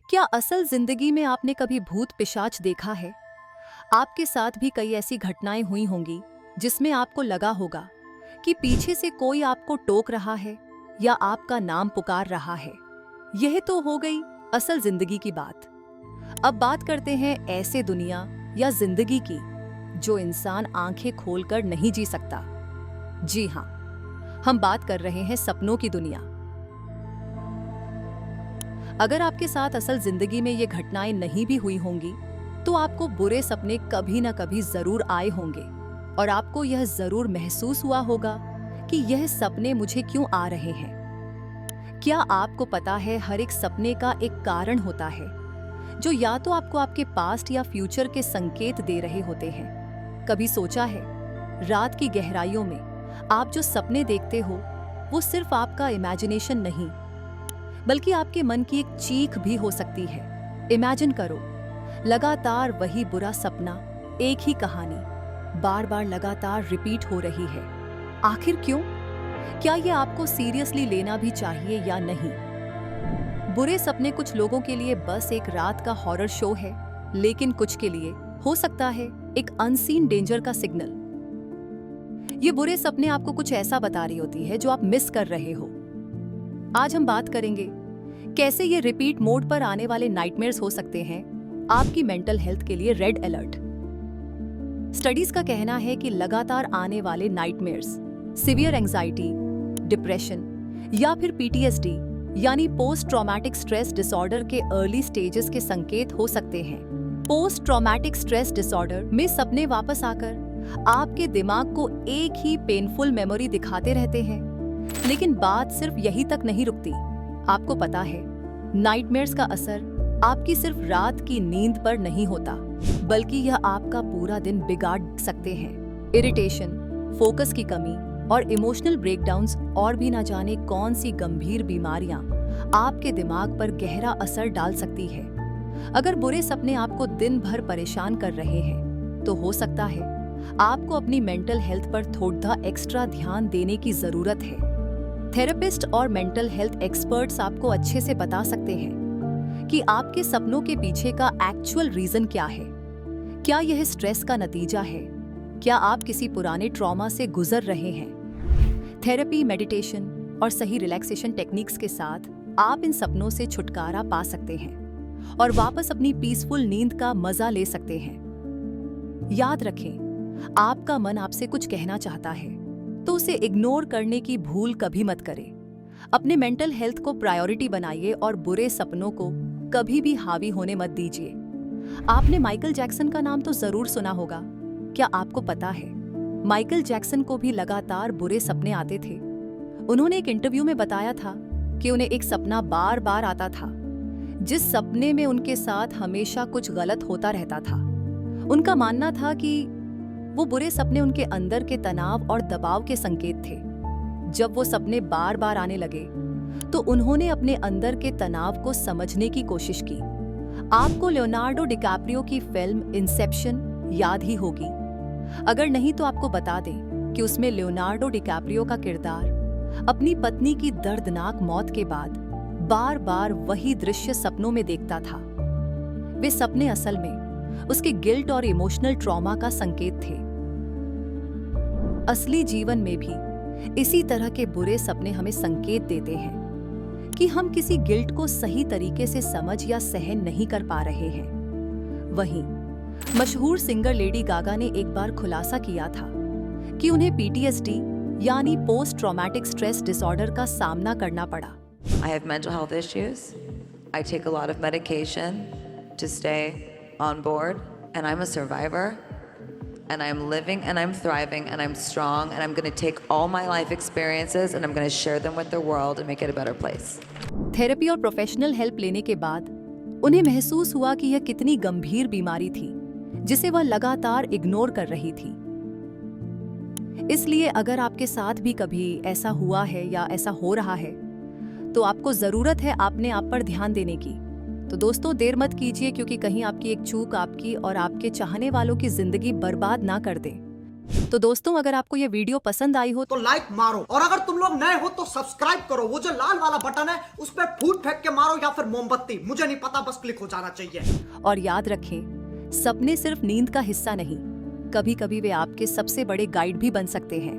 क्या असल जिंदगी में आपने कभी भूत पिशाच देखा है? आपके साथ भी कई ऐसी घटनाएं हुई होंगी जिसमें आपको लगा होगा कि पीछे से कोई आपको टोक रहा है या आपका नाम पुकार रहा है। यह तो हो गई असल जिंदगी की बात। अब बात करते हैं ऐसे दुनिया या जिंदगी की जो इंसान आंखें खोलकर नहीं जी सकता। जी हाँ, हम बात कर रहे हैं सपनों की दुनिया। अगर आपके साथ असल जिंदगी में ये घटनाएं नहीं भी हुई होंगी तो आपको बुरे सपने कभी ना कभी जरूर आए होंगे और आपको यह जरूर महसूस हुआ होगा कि यह सपने मुझे क्यों आ रहे हैं। क्या आपको पता है हर एक सपने का एक कारण होता है जो या तो आपको आपके पास्ट या फ्यूचर के संकेत दे रहे होते हैं। कभी सोचा है रात की गहराइयों में आप जो सपने देखते हो वो सिर्फ आपका इमेजिनेशन नहीं बल्कि आपके मन की एक चीख भी हो सकती है। इमेजिन करो, लगातार वही बुरा सपना, एक ही कहानी बार बार लगातार रिपीट हो रही है। आखिर क्यों? क्या ये आपको सीरियसली लेना भी चाहिए या नहीं? बुरे सपने कुछ लोगों के लिए बस एक रात का हॉरर शो है, लेकिन कुछ के लिए हो सकता है एक अनसीन डेंजर का सिग्नल। ये बुरे सपने आपको कुछ ऐसा बता रही होती है जो आप मिस कर रहे हो। आज हम बात करेंगे कैसे ये रिपीट मोड पर आने वाले नाइटमेयर्स हो सकते हैं आपकी मेंटल हेल्थ के लिए रेड अलर्ट। स्टडीज का कहना है कि लगातार आने वाले नाइटमेयर्स सिवियर एंजाइटी, डिप्रेशन या फिर पीटीएसडी यानी पोस्ट ट्रॉमेटिक स्ट्रेस डिसऑर्डर के अर्ली स्टेजेस के संकेत हो सकते हैं। पोस्ट ट्रॉमेटिक स्ट्रेस डिसऑर्डर में सपने वापस आकर आपके दिमाग को एक ही पेनफुल मेमोरी दिखाते रहते हैं, लेकिन बात सिर्फ यही तक नहीं रुकती। आपको पता है नाइटमेयर्स का असर आपकी सिर्फ रात की नींद पर नहीं होता, बल्कि यह आपका पूरा दिन बिगाड़ सकते हैं। इरिटेशन, फोकस की कमी और इमोशनल ब्रेकडाउन्स और भी ना जाने कौन सी गंभीर बीमारियां आपके दिमाग पर गहरा असर डाल सकती है। अगर बुरे सपने आपको दिन भर परेशान कर रहे हैं तो हो सकता है आपको अपनी मेंटल हेल्थ पर थोड़ा एक्स्ट्रा ध्यान देने की जरूरत है। थेरेपिस्ट और मेंटल हेल्थ एक्सपर्ट्स आपको अच्छे से बता सकते हैं कि आपके सपनों के पीछे का एक्चुअल रीजन क्या है। क्या यह स्ट्रेस का नतीजा है? क्या आप किसी पुराने ट्रॉमा से गुजर रहे हैं? थेरेपी, मेडिटेशन और सही रिलैक्सेशन टेक्निक्स के साथ आप इन सपनों से छुटकारा पा सकते हैं और वापस अपनी पीसफुल नींद का मजा ले सकते हैं। याद रखें, आपका मन आपसे कुछ कहना चाहता है तो उसे इग्नोर करने की भूल कभी मत करें। अपने मेंटल हेल्थ को प्रायोरिटी बनाइए और बुरे सपनों को कभी भी हावी होने मत दीजिए। आपने माइकल जैक्सन का नाम तो जरूर सुना होगा। क्या आपको पता है माइकल जैक्सन को भी लगातार बुरे सपने आते थे? उन्होंने एक इंटरव्यू में बताया था कि उन्हें एक सपना बार बार आता था, जिस सपने में उनके साथ हमेशा कुछ गलत होता रहता था। उनका मानना था कि वो बुरे सपने उनके अंदर के तनाव और दबाव के संकेत थे। जब वो सपने बार बार आने लगे तो उन्होंने अपने अंदर के तनाव को समझने की कोशिश की। आपको लियोनार्डो डिकैप्रियो की फिल्म इंसेप्शन याद ही होगी। अगर नहीं तो आपको बता दें कि उसमें लियोनार्डो डिकैप्रियो का किरदार अपनी पत्नी की दर्दनाक मौत के बाद बार बार वही दृश्य सपनों में देखता था। वे सपने असल में उसके गिल्ट और इमोशनल ट्रॉमा का संकेत थे। असली जीवन में भी इसी तरह के बुरे सपने हमें संकेत देते हैं कि हम किसी गिल्ट को सही तरीके से समझ या सहन नहीं कर पा रहे हैं। वहीं मशहूर सिंगर लेडी गागा ने एक बार खुलासा किया था कि उन्हें पीटीएसडी यानी पोस्ट ट्रॉमेटिक स्ट्रेस डिसऑर्डर का सामना करना पड़ा। I have mental health issues. I take a lot of medication to stay on board, and I'm a survivor, and I'm living, and I'm thriving, and I'm strong, and I'm going to take all my life experiences and I'm going to share them with the world and make it a better place. Therapy और professional help लेने के बाद उन्हें महसूस हुआ कि यह कितनी गंभीर बीमारी थी जिसे वह लगातार इग्नोर कर रही थी। इसलिए अगर आपके साथ भी कभी ऐसा हुआ है या ऐसा हो रहा है तो आपको जरूरत है अपने आप पर ध्यान देने की। तो दोस्तों, देर मत कीजिए, क्योंकि कहीं आपकी एक चूक आपकी और आपके चाहने वालों की जिंदगी बर्बाद ना कर दे। तो दोस्तों, अगर आपको ये वीडियो पसंद आई हो तो लाइक मारो, और अगर तुम लोग नए हो तो सब्सक्राइब करो। वो जो लाल वाला बटन है उस पर फूट फेंक के मारो या फिर मोमबत्ती, मुझे नहीं पता, बस क्लिक हो जाना चाहिए। और याद रखें, सपने सिर्फ नींद का हिस्सा नहीं, कभी कभी वे आपके सबसे बड़े गाइड भी बन सकते हैं।